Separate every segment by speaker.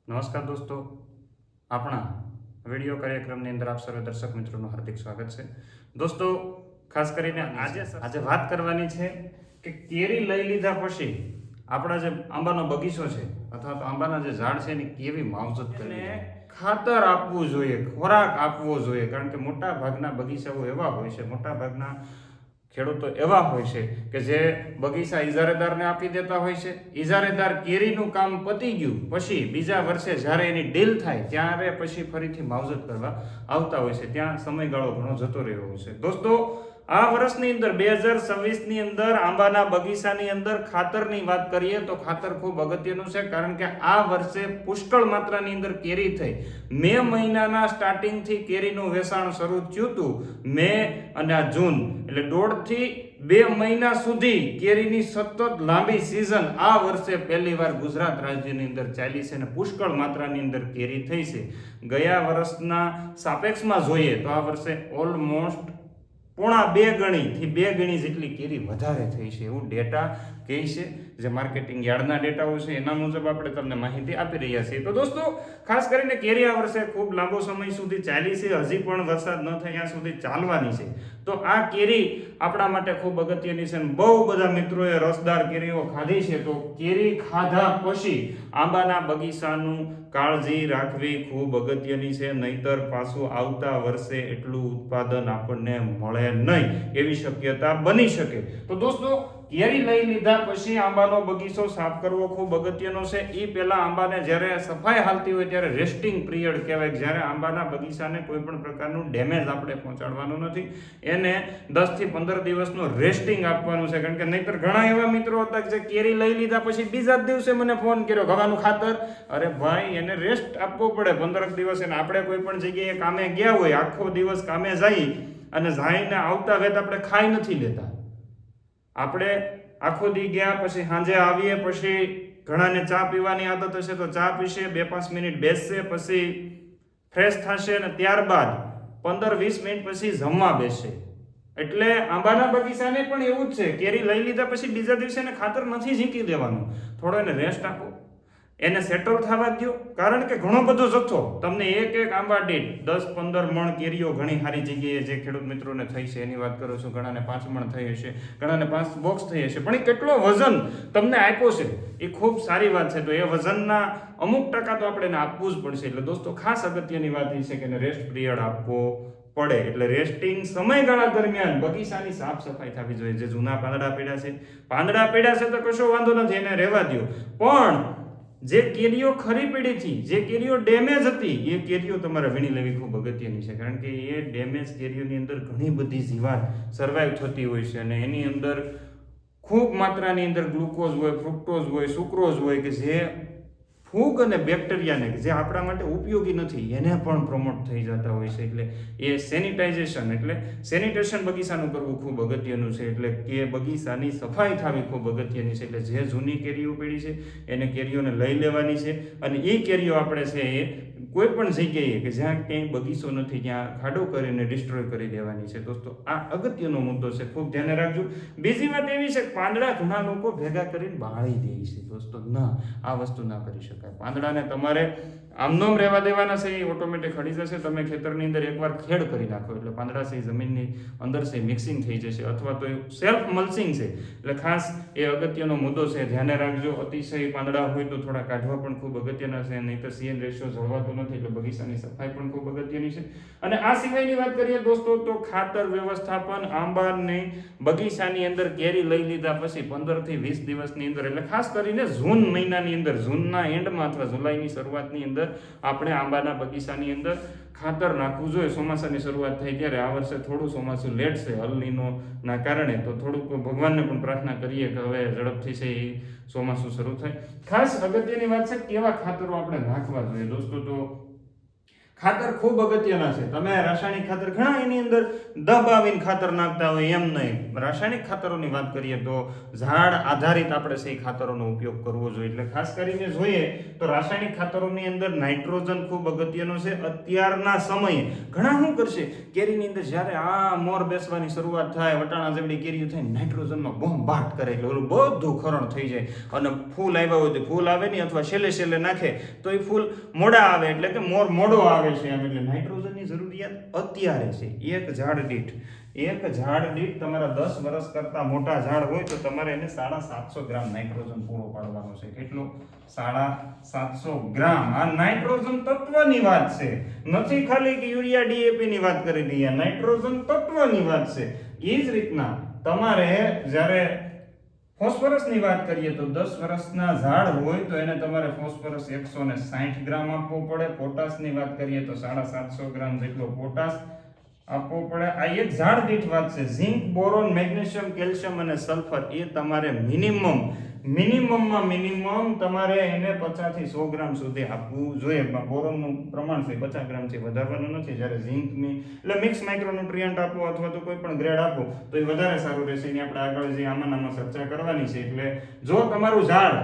Speaker 1: નમસ્કાર દોસ્તો, આપણા વિડીયો કાર્યક્રમની અંદર આપ સર્વે દર્શક મિત્રોનું હાર્દિક સ્વાગત છે. દોસ્તો, ખાસ કરીને આજે વાત કરવાની છે કે કેરી લઈ લીધા પછી આપણા જે આંબાનો બગીચો છે અથવા તો આંબાના જે ઝાડ છે એની કેવી માવજત કરવી, ખાતર આપવું જોઈએ, ખોરાક આપવો જોઈએ. કારણ કે મોટા ભાગના બગીચાઓ એવા હોય છે, મોટા ભાગના ખેડૂતો એવા હોય છે કે જે બગીચા ઇજારેદારને આપી દેતા હોય છે. ઇજારેદાર કેરીનું કામ પતી ગયું પછી બીજા વર્ષે જ્યારે એની ડીલ થાય ત્યારે પછી ફરીથી માવજત કરવા આવતા હોય છે. ત્યાં સમયગાળો ઘણો જતો રહ્યો હોય છે. દોસ્તો, આ વર્ષની અંદર 2026ની અંદર આંબાના બગીચાની અંદર ખાતરની વાત કરીએ તો ખાતર ખૂબ અગત્યનું છે. કારણ કે આ વર્ષે પુષ્કળ માત્રાની અંદર કેરી થઈ. મે મહિનાના સ્ટાર્ટિંગથી કેરીનું વેચાણ શરૂ થયું હતું. મે અને આ જૂન એટલે 1.5 થી 2 મહિના સુધી કેરીની સતત લાંબી સિઝન આ વર્ષે પહેલીવાર ગુજરાત રાજ્યની અંદર ચાલી છે અને પુષ્કળ માત્રાની અંદર કેરી થઈ છે. ગયા વર્ષના સાપેક્ષમાં જોઈએ તો આ વર્ષે ઓલમોસ્ટ 1.5 ગણીથી 2 ગણી જેટલી કેરી વધારે થઈ છે એવું ડેટા કહે છે. જે માર્કેટિંગ યાર્ડના ડેટાઓ છે એના મુજબ આપણે તમને માહિતી આપી રહ્યા છીએ. તો દોસ્તો, ખાસ કરીને કેરી આ વર્ષે ખૂબ લાંબો સમય સુધી ચાલી છે, હજી પણ વરસાદ ન થાય ત્યાં સુધી ચાલવાની છે. તો આ કેરી આપણા માટે ખૂબ અગત્યની છે. બહુ બધા મિત્રોએ રસદાર કેરીઓ ખાધી છે. તો કેરી ખાધા પછી આંબાના બગીચાનું કાળજી રાખવી ખૂબ અગત્યની છે. નહીતર પાછું આવતા વર્ષે એટલું ઉત્પાદન આપણને મળે નહીં એવી શક્યતા બની શકે. તો દોસ્તો, કેરી લઈ લીધા પછી આંબાનો બગીચો સાફ કરવો ખૂબ અગત્યનો છે. એ પહેલા આંબાને જ્યારે સફાઈ હાલતી હોય ત્યારે રેસ્ટિંગ પિરિયડ કહેવાય. જ્યારે આંબાના બગીચાને કોઈ પણ પ્રકારનું ડેમેજ આપણે પહોંચાડવાનું નથી, એને 10 થી 15 દિવસનો રેસ્ટિંગ આપવાનું છે. કારણ કે નહીતર ઘણા એવા મિત્રો હતા જે કેરી લઈ લીધા પછી બીજા જ દિવસે મને ફોન કર્યો, ગવાનું ખાતર. અરે ભાઈ, એને રેસ્ટ આપવો પડે 15 દિવસ. એને આપણે કોઈ પણ જગ્યાએ કામે ગયા હોય, આખો દિવસ કામે જઈ અને જઈને આવતા વેત આપણે ખાઈ નથી લેતા. આપણે આખો દી ગયા પછી સાંજે આવીએ પછી ઘણાને ચા પીવાની આદત હશે તો ચા પીશે, 2-5 મિનિટ બેસશે, પછી ફ્રેશ થશે અને ત્યારબાદ 15-20 મિનિટ પછી જમવા બેસશે. એટલે આંબાના બગીચાને પણ એવું જ છે. કેરી લઈ લીધા પછી બીજા દિવસે એને ખાતર નથી ઝીંકી દેવાનું, થોડો એને રેસ્ટ આપો, એને સેટલ થવા દો. કારણ કે ઘણો બધો જથ્થો તમને એક આંબા દીઠ 10-15 મણ કેરીઓ ઘણી સારી જગ્યાએ જે ખેડૂત મિત્રોને થઈ છે એની વાત કરું છું. ઘણાને 5 મણ થઈ હશે, ઘણાને 5 બોક્સ થઈ હશે, પણ એ કેટલો વજન તમને આપ્યો છે એ ખૂબ સારી વાત છે. તો એ વજનના અમુક ટકા તો આપણે એને આપવું જ પડશે. એટલે દોસ્તો, ખાસ અગત્યની વાત એ છે કે એને રેસ્ટ પિરિયડ આપવો પડે. એટલે રેસ્ટિંગ સમયગાળા દરમિયાન બગીચાની સાફ સફાઈ થવી જોઈએ. જે જૂના પાંદડા પડ્યા છે તો કશો વાંધો નથી, એને રહેવા દો. પણ જે કેરીઓ ખરી પડી હતી, જે કેરીઓ ડેમેજ હતી, એ કેરીઓ તમારે વીણી લેવી ખૂબ અગત્યની છે. કારણ કે એ ડેમેજ કેરીઓની અંદર ઘણી બધી જીવાત સર્વાઈવ થતી હોય છે અને એની અંદર ખૂબ માત્રાની અંદર ગ્લુકોઝ હોય, ફ્રુક્ટોઝ હોય, સુક્રોઝ હોય કે જે ફૂગ અને બેક્ટેરિયાને જે આપણા માટે ઉપયોગી નથી એને પણ પ્રમોટ થઈ જતા હોય છે. એટલે એ સેનિટેશન બગીચાનું કરવું ખૂબ અગત્યનું છે. એટલે કે બગીચાની સફાઈ થવી ખૂબ અગત્યની છે. એટલે જે જૂની કેરીઓ પડી છે એને કેરીઓને લઈ લેવાની છે અને એ કેરીઓ આપણે છે એ કોઈ પણ જગ્યાએ કે જ્યાં ક્યાંય બગીચો નથી ત્યાં ખાડો કરીને ડિસ્ટ્રોય કરી દેવાની છે. દોસ્તો, આ અગત્યનો મુદ્દો છે, ખૂબ ધ્યાન રાખજો. બીજી વાત એવી છે કે પાંદડા ઘણા લોકો ભેગા કરીને બાળી દે છે. દોસ્તો, ના, આ વસ્તુ ના કરી શકાય. પાંદડાને તમારે આમનોમ રહેવા દેવાના છે, એ ઓટોમેટિક ખડી જશે. તમે ખેતરની અંદર એકવાર ખેડ કરી નાખો એટલે પાંદડા છે જમીનની અંદર છે મિક્સિંગ થઈ જશે, અથવા તો સેલ્ફ મલ્ચિંગ છે. એટલે ખાસ એ અગત્યનો મુદ્દો છે, ધ્યાને રાખજો. અતિશય પાંદડા હોય તો થોડા કાઢવા પણ ખૂબ અગત્યના છે, નહીં તો CN રેશિયો જળવાતો નથી. એટલે બગીચાની સફાઈ પણ ખૂબ અગત્યની છે. અને આ સિવાયની વાત કરીએ દોસ્તો તો ખાતર વ્યવસ્થાપન આંબાની બગીચાની અંદર કેરી લઈ લીધા પછી 15 થી 20 દિવસની અંદર, એટલે ખાસ કરીને જૂન મહિનાની અંદર, જૂનના એન્ડમાં અથવા જુલાઈની શરૂઆતની અંદર આપણે આંબાના બગીચાની અંદર ખાતર નાખવું જોઈએ. ચોમાસાની શરૂઆત થઈ ત્યારે આ વર્ષે થોડું ચોમાસું લેટ છે અલ નીનો ના કારણે, તો થોડુંક ભગવાનને પણ પ્રાર્થના કરીએ કે હવે ઝડપથી છે એ ચોમાસું શરૂ થાય. ખાસ અગત્યની વાત છે કેવા ખાતરો આપણે નાખવા જોઈએ. દોસ્તો, તો ખાતર ખૂબ અગત્યના છે. તમે રાસાયણિક ખાતર ઘણા એની અંદર દબાવીને ખાતર નાખતા હોય, એમ નહીં. રાસાયણિક ખાતરોની વાત કરીએ તો ઝાડ આધારિત આપણે છે ખાતરોનો ઉપયોગ કરવો જોઈએ. એટલે ખાસ કરીને જોઈએ તો રાસાયણિક ખાતરોની અંદર નાઇટ્રોજન ખૂબ અગત્યનો છે. અત્યારના સમયે ઘણા શું કરશે, કેરીની અંદર જ્યારે આ મોર બેસવાની શરૂઆત થાય, વટાણા જેવડી કેરીઓ થાય, નાઇટ્રોજનમાં બોમ્બાટ કરે એટલે ઓલું બધું ખરણ થઈ જાય અને ફૂલ આવ્યા હોય તો ફૂલ આવે નહીં, અથવા છેલ્લે નાખે તો એ ફૂલ મોડા આવે, એટલે કે મોર મોડો આવે છે. એમ એટલે નાઇટ્રોજનની જરૂરિયાત અત્યારે છે. એક ઝાડ દીઠ તમારા 10 વર્ષ કરતા મોટા ઝાડ હોય તો તમારે એને 750 ગ્રામ નાઇટ્રોજન પૂરો પાડવાનો છે. કેટલું? 750 ગ્રામ. આ નાઇટ્રોજન તત્વની વાત છે, નથી ખાલી કે યુરિયા ડીએપી ની વાત કરી દઈએ. નાઇટ્રોજન તત્વની વાત છે. એ જ રીતના તમારે જ્યારે ફોસ્ફરસની વાત કરીએ તો 10 વર્ષના ઝાડ હોય તો એને તમારે ફોસ્ફરસ 160 ગ્રામ આપવો પડે. પોટાશની વાત કરીએ તો 750 ગ્રામ જેટલો પોટાશ આપવો પડે. આ એક ઝાડ દીઠ વાત છે. ઝિંક, બોરોન, મેગ્નેશિયમ, કેલ્શિયમ અને સલ્ફર એ તમારે મિનિમમ તમારે એને 50 થી 100 ગ્રામ સુધી આપવું જોઈએ. બોરોનનું પ્રમાણ છે 50 ગ્રામથી વધારવાનું નથી. જ્યારે ઝિંકની એટલે મિક્સ માઇક્રોન્યુટ્રિયન્ટ આપો અથવા તો કોઈ પણ ગ્રેડ આપો તો એ વધારે સારું રહેશે. એની આપણે આગળ જે આમાં ચર્ચા કરવાની છે. એટલે જો તમારું ઝાડ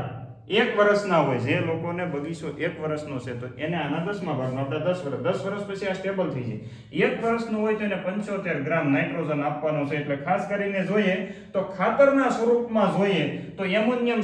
Speaker 1: 1 વર્ષના હોય, જે લોકોને બગીચો 1 વર્ષનો છે તો એને આના 10મા ભાગનો આપણે 10 વર્ષ પછી આ સ્ટેબલ થઈ જાય. 1 વર્ષનું હોય તો એને 75 ગ્રામ નાઇટ્રોજન આપવાનો છે. એટલે ખાસ કરીને જોઈએ તો ખાતરના સ્વરૂપમાં જોઈએ તો એમોનિયમ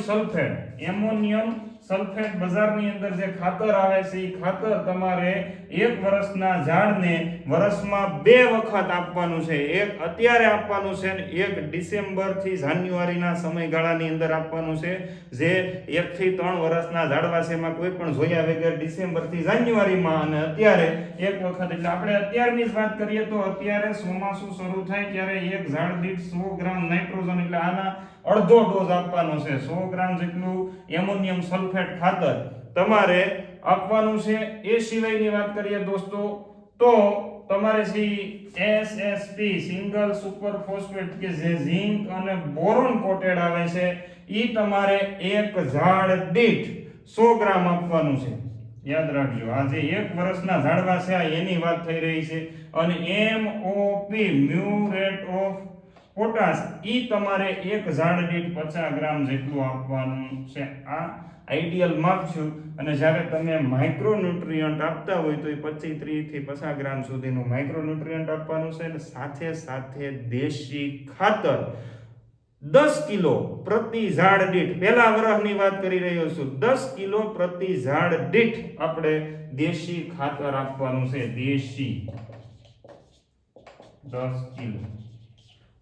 Speaker 1: સલ્ફેટ બજારની અંદર જે ખાતર આવે છે એ ખાતર તમારે 1 વર્ષના ઝાડને વર્ષમાં 2 વખત આપવાનું છે. એક અત્યારે આપવાનું છે અને એક ડિસેમ્બર થી જાન્યુઆરીના સમયગાળાની અંદર આપવાનું છે. જે 1 થી 3 વર્ષના ઝાડવા છે એમાં કોઈ પણ જોયા વગર ડિસેમ્બર થી જાન્યુઆરીમાં, અને અત્યારે એક વખત. એટલે આપણે અત્યારની જ વાત કરીએ તો અત્યારે ચોમાસું શરૂ થાય ત્યારે એક ઝાડ દીઠ 100 ગ્રામ નાઇટ્રોજન એટલે આના અડધો ડોઝ આપવાનો છે. 100 ગ્રામ જેટલું એમોનિયમ સલ્ફેટ ખાતર તમારે આપવાનું છે. એ સિવાયની વાત કરીએ દોસ્તો તો તમારે SSP સિંગલ સુપર ફોસ્ફેટ કે જે ઝિંક અને બોરોન કોટેડ આવે છે એ તમારે એક ઝાડ દીઠ 100 ગ્રામ આપવાનું છે. યાદ રાખજો, આ જે 1 વર્ષના ઝાડવા છે એની વાત થઈ રહી છે. અને MOP મ્યુરેટ ઓફ પોટાશ ઈ તમારે એક ઝાડ દીઠ 50 ગ્રામ જેટલું આપવાનું છે. આ આઈડિયલ માપ છે. અને જ્યારે તમે માઇક્રોન્યુટ્રિયન્ટ આપતા હોય તો એ 25 થી 50 ગ્રામ સુધીનું માઇક્રોન્યુટ્રિયન્ટ આપવાનું છે. અને સાથે દેશી ખાતર 10 કિલો પ્રતિ ઝાડ દીઠ, પહેલા વર્ષની વાત કરી રહ્યો છું, 10 કિલો પ્રતિ ઝાડ દીઠ આપણે દેશી ખાતર આપવાનું છે. દેશી 10 કિલો.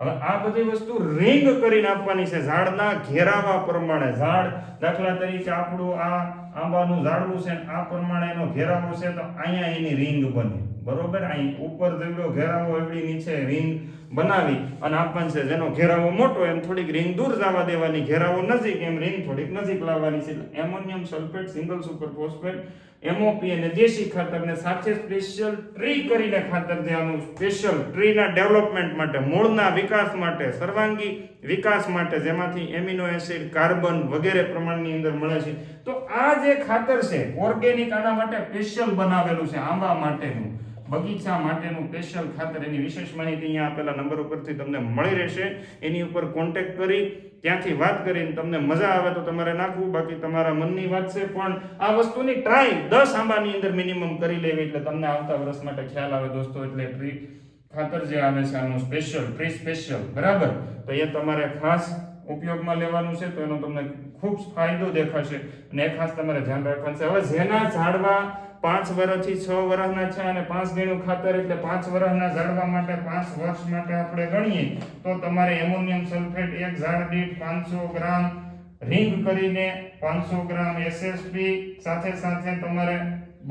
Speaker 1: હવે આ બધી વસ્તુ રિંગ કરીને આપવાની છે ઝાડના ઘેરાવા પ્રમાણે. ઝાડ દાખલા તરીકે આપણું આ આંબાનું ઝાડવું છે, આ પ્રમાણે એનો ઘેરાવો છે તો અહીંયા એની રિંગ બને. બરોબર? અહીં ઉપર જેટલો ઘેરાવો એટલી નીચે રિંગ બનાવી અને આપવાનું છે. જેનો ઘેરાવો મોટો એમ થોડીક રિંગ દૂર જવા દેવાની, ઘેરાવો નજીક એમ રિંગ થોડીક નજીક લાવવાની છે. Ammonium sulphate, single super phosphate, MOP અને દેશી ખાતરને સાથે સ્પેશિયલ ટ્રી કરીને ખાતર દેવાનું. સ્પેશિયલ ટ્રીના ડેવલપમેન્ટ માટે, મૂળના વિકાસ માટે, સર્વાંગી વિકાસ માટે, જેમાંથી એમિનો એસિડ, કાર્બન વગેરે પ્રમાણની અંદર મળે છે. તો આ જે ખાતર છે ઓર્ગેનિક, આના માટે સ્પેશિયલ બનાવેલું છે. આંબા માટેનું, બગીચા માટેનું સ્પેશિયલ ખાતર. એની વિશેષ માહિતી અહીંયા આપેલા નંબર ઉપરથી તમને મળી રહેશે. એની ઉપર કોન્ટેક્ટ કરી ત્યાંથી વાત કરીને તમને મજા આવે તો તમારે નાખવું, બાકી તમારા મનની વાત છે. પણ આ વસ્તુની ટ્રાય 10 આંબાની અંદર મિનિમમ કરી લેવી એટલે તમને આવતા વર્ષ માટે ખ્યાલ આવે દોસ્તો. એટલે ટ્રી ખાતર જે આવે છે આનું સ્પેશિયલ, ટ્રી સ્પેશિયલ, બરાબર? તો એ તમારે ખાસ ઉપયોગમાં લેવાનું છે તો એનો તમને ખૂબ ફાયદો દેખાશે અને એ ખાસ તમારે ધ્યાન રાખવાનું છે. હવે જેના ઝાડવા 5 વર્ષથી 6 વર્ષના છે અને 5 ગણું ખાતર એટલે 5 વર્ષના ઝાડવા માટે 5 વર્ષ માટે આપણે ગણીએ તો તમારે એમોનિયમ સલ્ફેટ એક ઝાડ દીઠ 500 ગ્રામ રિંગ કરીને 500 ગ્રામ SSP સાથે તમારે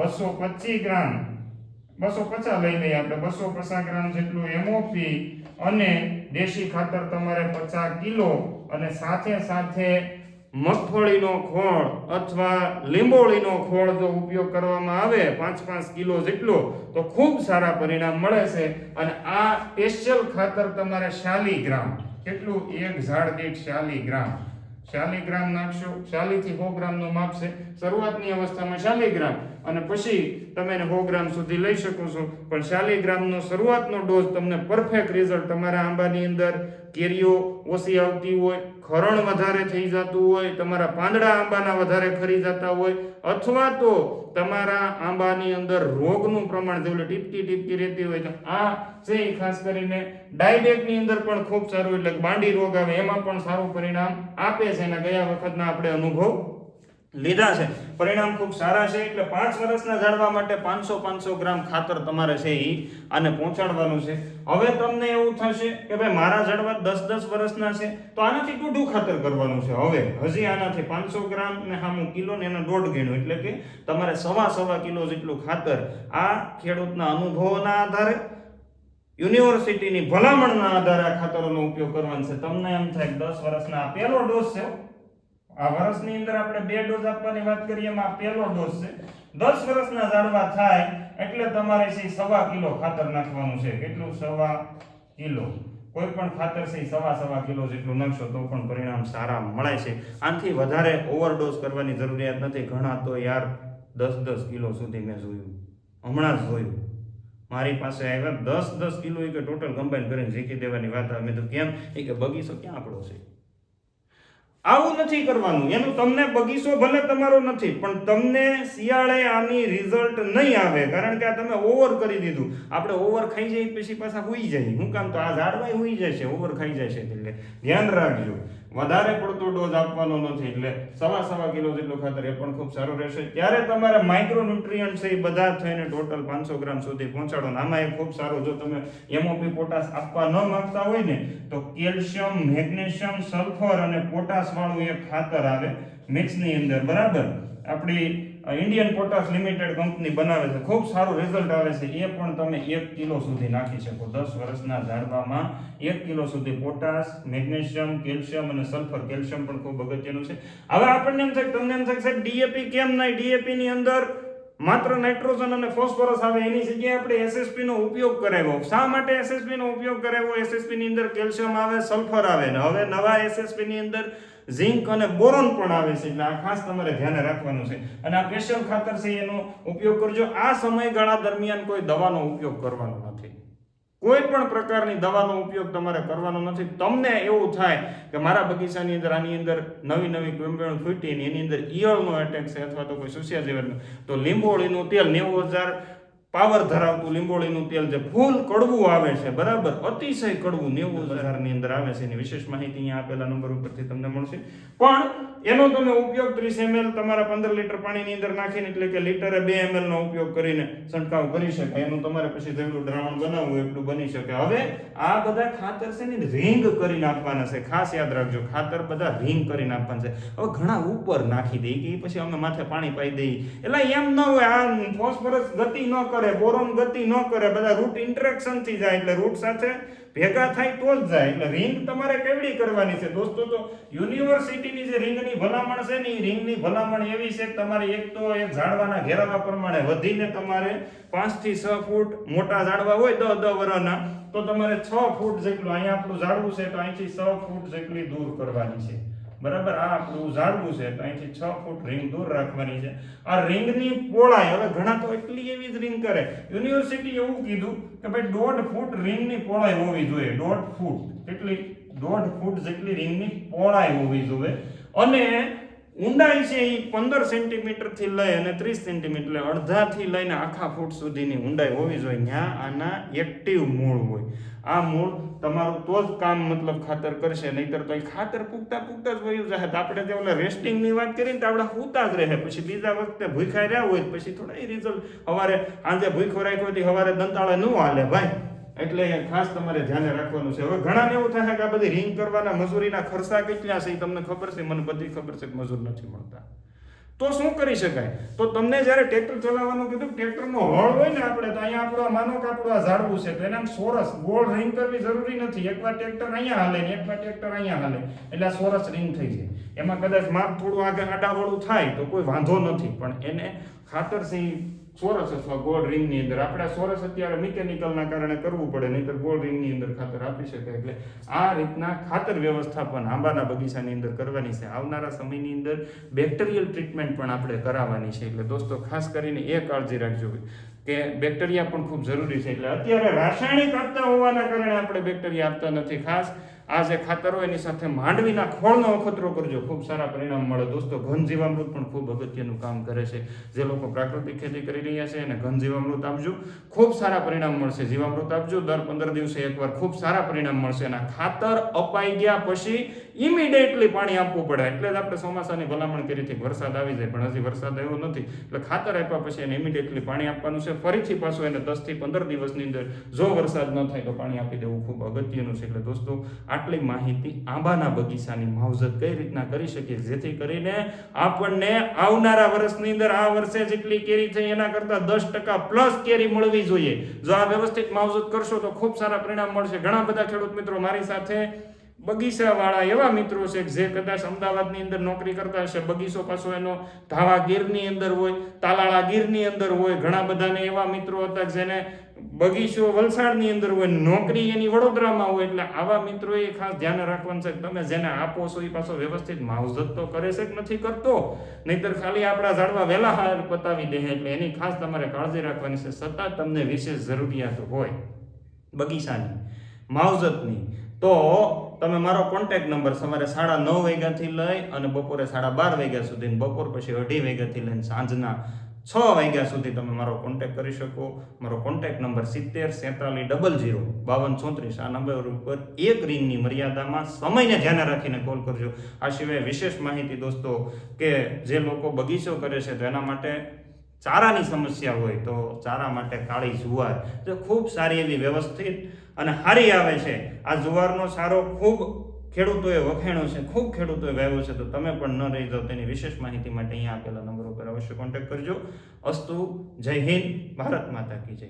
Speaker 1: 225 ગ્રામ 250 લઈ લઈએ આપણે 250 ગ્રામ જેટલું MOP અને દેશી ખાતર તમારે 50 કિલો અને સાથે મગફળીનો ખોળ અથવા લીંબોળીનો ખોળ જો ઉપયોગ કરવામાં આવે 5-5 કિલો જેટલો તો ખૂબ સારા પરિણામ મળે છે. અને આ સ્પેશિયલ ખાતર તમારે 40 ગ્રામ, કેટલું? એક ઝાડ દીઠ 40 ગ્રામ નાખશો. 40 થી 100 ગ્રામનું માપ છે. શરૂઆતની અવસ્થામાં 40 ગ્રામ અને પછી તમે એને 100 ગ્રામ સુધી લઈ શકો છો, પણ 40 ગ્રામનો શરૂઆતનો ડોઝ તમને પરફેક્ટ રિઝલ્ટ તમારા આંબાની અંદર કેરીઓ ઓછી આવતી હોય, ખરણ વધારે થઈ જતું હોય, તમારા પાંદડા આંબાના વધારે ખરી જતા હોય, અથવા તો તમારા આંબાની અંદર રોગનું પ્રમાણ જેવું ટીપકી રહેતી હોય, તો આ છે ખાસ કરીને ડાયબેટની અંદર પણ ખૂબ સારું, એટલે બાંડી રોગ આવે એમાં પણ સારું પરિણામ આપે છે. અને ગયા વખતના આપણે અનુભવ લીધા છે, પરિણામ ખૂબ સારા છે. એટલે 5 વર્ષના ઝાડવા માટે 500 ગ્રામ ખાતર તમારે છે એ આને પહોંચાડવાનું છે. હવે તમને એવું થશે કે ભાઈ મારા ઝાડવા 10 વર્ષના છે તો આનાથી ટૂઢું ખાતર કરવાનું છે. હવે હજી આનાથી 500 ગ્રામ ને સામું કિલો ને એના 1.5 ગણું, એટલે કે તમારે 1.25 કિલો જેટલું ખાતર આ ખેડૂતના અનુભવોના આધારે, યુનિવર્સિટીની ભલામણના આધારે આ ખાતરોનો ઉપયોગ કરવાનો છે. તમને એમ થાય 10 વર્ષના આ પહેલો ડોઝ છે, આ વર્ષની અંદર આપણે 2 ડોઝ આપવાની વાત કરીએ, એમાં આ પહેલો ડોઝ છે. 10 વર્ષના ઝાડવા થાય એટલે તમારે 1.25 કિલો ખાતર નાખવાનું છે. કેટલું? 1.25 કિલો. કોઈ પણ ખાતર છે 1.25 કિલો જેટલું નાખશો તો પણ પરિણામ સારા મળે છે. આનાથી વધારે ઓવરડોઝ કરવાની જરૂરિયાત નથી. ઘણા તો યાર 10 કિલો સુધી મેં જોયું, હમણાં જ જોયું, મારી પાસે આવ્યા 10 કિલો કે ટોટલ કમ્બાઈન કરીને ઝીકી દેવાની વાત આવે. મેં તો કેમ? કે બગીચો ક્યાં આપણો છે? આવું નથી કરવાનું. એનું તમને બગીચો ભલે તમારો નથી, પણ તમને શિયાળે આની રિઝલ્ટ નહીં આવે, કારણ કે આ તમે ઓવર કરી દીધું. આપણે ઓવર ખાઈ જઈએ પછી પાછા હુઈ જાય. શું કામ? તો આ ઝાડવાય હુઈ જાય છે, ઓવર ખાઈ જાય છે. એટલે ધ્યાન રાખજો, વધારે પડતો ડોઝ આપવાનો નથી. એટલે 1.25 કિલો જેટલું ખાતર એ પણ ખૂબ સારું રહેશે. ત્યારે તમારે માઇક્રોન્યુટ્રિયન્ટ છે એ બધા થઈને ટોટલ 500 ગ્રામ સુધી પહોંચાડો. આમાં એ ખૂબ સારું, જો તમે એમઓપી પોટાશ આપવા ન માંગતા હોય ને તો કેલ્શિયમ, મેગ્નેશિયમ, સલ્ફર અને પોટાશ વાળું એક ખાતર આવે મિક્સની અંદર, બરાબર. આપણી ઇન્ડિયન પોટાશ લિમિટેડ કંપની બનાવે છે, ખૂબ સારું રિઝલ્ટ આવે છે. એ પણ તમે 1 કિલો સુધી નાખી શકો. 10 વર્ષના ઝાડવામાં 1 કિલો સુધી પોટાશ, મેગ્નેશિયમ, કેલ્શિયમ અને સલ્ફર. કેલ્શિયમ પણ ખૂબ અગત્યનું છે. હવે આપણને એમ થાય, તમને એમ થાય સાહેબ ડીએપી કેમ નહીં? ડીએપી ની અંદર માત્ર નાઇટ્રોજન અને ફોસ્ફરસ આવે, એની જગ્યાએ આપણે એસએસપી નો ઉપયોગ કરાવ્યો. શા માટે એસએસપી નો ઉપયોગ કરાવ્યો? એસએસપી ની અંદર કેલ્શિયમ આવે, સલ્ફર આવે, ને હવે નવા એસએસપી ની અંદર ઝિંક અને બોરોન પણ આવે છે. એટલે આ ખાસ તમારે ધ્યાને રાખવાનું છે. અને આ સ્પેશિયલ ખાતર છે એનો ઉપયોગ કરજો. આ સમયગાળા દરમિયાન કોઈ દવાનો ઉપયોગ કરવાનો નથી. કોઈ પણ પ્રકારની દવાનો ઉપયોગ તમારે કરવાનો નથી. તમને એવું થાય કે મારા બગીચાની અંદર આની અંદર નવી ક્વિમ્બેણ ફૂટી ને એની અંદર ઈયળનો એટેક છે અથવા તો કોઈ સુસિયા જેવાનું, તો લીંબોળીનું તેલ 90,000 પાવર ધરાવતું લીંબોળીનું તેલ જે ફૂલ કડવું આવે છે, બરાબર, અતિશય કડવું, 90,000 ની અંદર આવે છે. એની વિશેષ માહિતી અહીંયા આપેલા નંબર ઉપરથી તમને મળશે. પણ એનો તમે ઉપયોગ 30 ml તમારા 15 લીટર પાણીની અંદર નાખીને, એટલે કે લીટરે 2 ml નો ઉપયોગ કરીને છંટકાવ કરી શકાય. એનું તમારે પછી જેટલું દ્રાવણ બનાવવું એટલું બની શકે. હવે આ બધા ખાતર છે ને રિંગ કરીને આપવાના છે. ખાસ યાદ રાખજો, ખાતર બધા રિંગ કરીને આપવાના છે. હવે ઘણા ઉપર નાખી દે કે પછી અમે માથે પાણી પાઈ દઈએ, એટલે એમ ન હોય. આ ફોસ્ફરસ ગતિ ન કરે, બોરોન ગતિ ન કરે, બધા રૂટ ઇન્ટરેક્શન થી જાય, એટલે રૂટ સાથે ભેગા થાય તો જ જાય. એટલે રિંગ તમારે કેવડી કરવાની છે દોસ્તો? તો યુનિવર્સિટીની જે રિંગની ભલામણ છે ને, એ રિંગની ભલામણ એવી છે કે તમારે એક તો એક ઝાડવાના ઘેરાવા પ્રમાણે વધીને તમારે 5 થી 6 ફૂટ, મોટા ઝાડવા હોય 10 વર્ષના તો તમારે 6 ફૂટ જેટલું, અહીંયા આપણું ઝાડવું છે તો અહીંથી 6 ફૂટ જેટલી દૂર કરવાની છે, બરાબર. આ આપણું ઝાડવું છે તો અહીંથી 6 ફૂટ રિંગ દૂર રાખવાની છે. આ રિંગની પહોળાઈ, હવે ઘણા તો એટલી એવી જ રિંગ કરે. યુનિવર્સિટી એવું કીધું કે ભાઈ 1.5 ફૂટ રિંગની પહોળાઈ હોવી જોઈએ. 1.5 ફૂટ કેટલી? 1.5 ફૂટ જેટલી રિંગની પહોળાઈ હોવી જોઈએ. અને ઊંડાઈ છે એ 15 સેન્ટીમીટર થી લઈ અને 30 સેન્ટીમીટર, એટલે અડધાથી લઈને આખા ફૂટ સુધીની ઊંડાઈ હોવી જોઈએ. ત્યાં આના એક્ટિવ મૂળ હોય. આ મૂળ તમારું તો જ કામ મતલબ ખાતર કરશે, નહીતર તો ખાતર પૂગતા જ વયું જાય. આપણે જે ઓલા રેસ્ટિંગની વાત કરીને તો આપણે હુતા જ રહે, પછી બીજા વખતે ભૂખ્યા રહ્યા હોય પછી થોડા એ રિઝલ્ટ. સવારે આજે ભૂખ્યો રાખ્યો હોય સવારે દંતાળે ન હાલે ભાઈ. એટલે ખાસ તમારે ધ્યાને રાખવાનું છે. હવે ઘણાને એવું થાય કે આ બધી રિંગ કરવાના મજૂરીના ખર્ચા કેટલા છે એ તમને ખબર છે, મને બધી ખબર છે કે મજૂર નથી મળતા. તો શું કરી શકાય? તો તમને જ્યારે ટ્રેક્ટર ચલાવવાનું કીધું, ટ્રેક્ટરનો હળ હોય ને આપણે, તો અહીંયા આપણો માનો કે આપણું આ ઝાડવું છે તો એને આમ સોરસ ગોળ રિંગ કરવી જરૂરી નથી. એકવાર ટ્રેક્ટર અહીંયા હાલે ને એકવાર ટ્રેક્ટર અહીંયા હાલે, એટલે આ સોરસ રિંગ થઈ જાય. એમાં કદાચ માપ થોડું આગળ આડાવળું થાય તો કોઈ વાંધો નથી, પણ એને ખાતર છે ચોરસ અથવા ગોળ રિંગની અંદર. આપણે ચોરસ અત્યારે મિકેનિકલના કારણે કરવું પડે, નહીંતર ગોળ રિંગની અંદર ખાતર આપી શકાય. એટલે આ રીતના ખાતર વ્યવસ્થાપન આંબાના બગીચાની અંદર કરવાની છે. આવનારા સમયની અંદર બેક્ટેરિયલ ટ્રીટમેન્ટ પણ આપણે કરાવવાની છે. એટલે દોસ્તો ખાસ કરીને એ કાળજી રાખજો કે બેક્ટેરિયા પણ ખૂબ જરૂરી છે. એટલે અત્યારે રાસાયણિક આપતા હોવાના કારણે આપણે બેક્ટેરિયા આપતા નથી. ખાસ આ જે ખાતર હોય એની સાથે માંડવીના ખોળનો અખતરો કરજો, ખૂબ સારા પરિણામ મળે. દોસ્તો ઘન જીવામૃત પણ ખૂબ અગત્યનું કામ કરે છે. જે લોકો પ્રાકૃતિક ખેતી કરી રહ્યા છે એને ઘન જીવામૃત આપજો, ખૂબ સારા પરિણામ મળશે. જીવામૃત આપજો દર 15 દિવસે એકવાર, ખૂબ સારા પરિણામ મળશે. અને ખાતર અપાઈ ગયા પછી ઇમિડિયેટલી પાણી આપવું પડે. એટલે જ આપણે ચોમાસાની ભલામણ કરી હતી વરસાદ આવી જાય, પણ હજી વરસાદ આવ્યો નથી. એટલે ખાતર આપ્યા પછી એને ઇમિડિયેટલી પાણી આપવાનું છે. ફરીથી પાછું એને 10 થી 15 દિવસની અંદર જો વરસાદ ન થાય તો પાણી આપી દેવું ખૂબ અગત્યનું છે. એટલે દોસ્તો આટલી માહિતી આંબાના બગીચાની માવજત કઈ રીતના કરી શકીએ, જેથી કરીને આપણને આવનારા વર્ષની અંદર આ વર્ષે જેટલી કેરી થઈ એના કરતા 10% પ્લસ કેરી મળવી જોઈએ. જો આ વ્યવસ્થિત માવજત કરશો તો ખૂબ સારા પરિણામ મળશે. ઘણા બધા ખેડૂત મિત્રો મારી સાથે બગીચા વાળા એવા મિત્રો છે જે કદાચ અમદાવાદની અંદર નોકરી કરતા હશે, બગીચો પાછો એનો ધાવા ગીરની અંદર હોય, તાલાળા ગીરની અંદર હોય. ઘણા બધાને એવા મિત્રો હતા જેને બગીચો વલસાડની અંદર હોય, નોકરી એની વડોદરામાં હોય. એટલે આવા મિત્રોએ ખાસ ધ્યાન રાખવાનું છે કે તમે જેને આપો છો એ પાછો વ્યવસ્થિત માવજત તો કરે છે કે નથી કરતો, નહીતર ખાલી આપણા ઝાડવા વહેલા હાર પતાવી દે. એટલે એની ખાસ તમારે કાળજી રાખવાની છે. છતાં તમને વિશેષ જરૂરિયાત હોય બગીચાની માવજતની તો તમે મારો કોન્ટેક્ટ નંબર સવારે 9:30 વાગ્યાથી લઈ અને બપોરે 12:30 વાગ્યા સુધી, બપોર પછી 2:30 વાગ્યાથી લઈને સાંજના 6 વાગ્યા સુધી તમે મારો કોન્ટેક્ટ કરી શકો. મારો કોન્ટેક્ટ નંબર 70 47 00 52 34. આ નંબર ઉપર એક રિંગની મર્યાદામાં સમયને ધ્યાને રાખીને કોલ કરજો. આ સિવાય વિશેષ માહિતી દોસ્તો કે જે લોકો બગીચો કરે છે તો એના માટે ચારાની સમસ્યા હોય તો ચારા માટે કાળી જુવાર જે ખૂબ સારી એવી વ્યવસ્થિત અને સારી આવે છે. આ જુવારનો સારો ખૂબ ખેડૂતોએ વખાણ્યો છે, ખૂબ ખેડૂતોએ વાવ્યો છે. તો તમે પણ ન રહી જાઓ. તેની વિશેષ માહિતી માટે અહીંયા આપેલા નંબર ઉપર અવશ્ય કોન્ટેક્ટ કરજો. અસ્તુ. જય હિન્દ. ભારત માતા કી જય.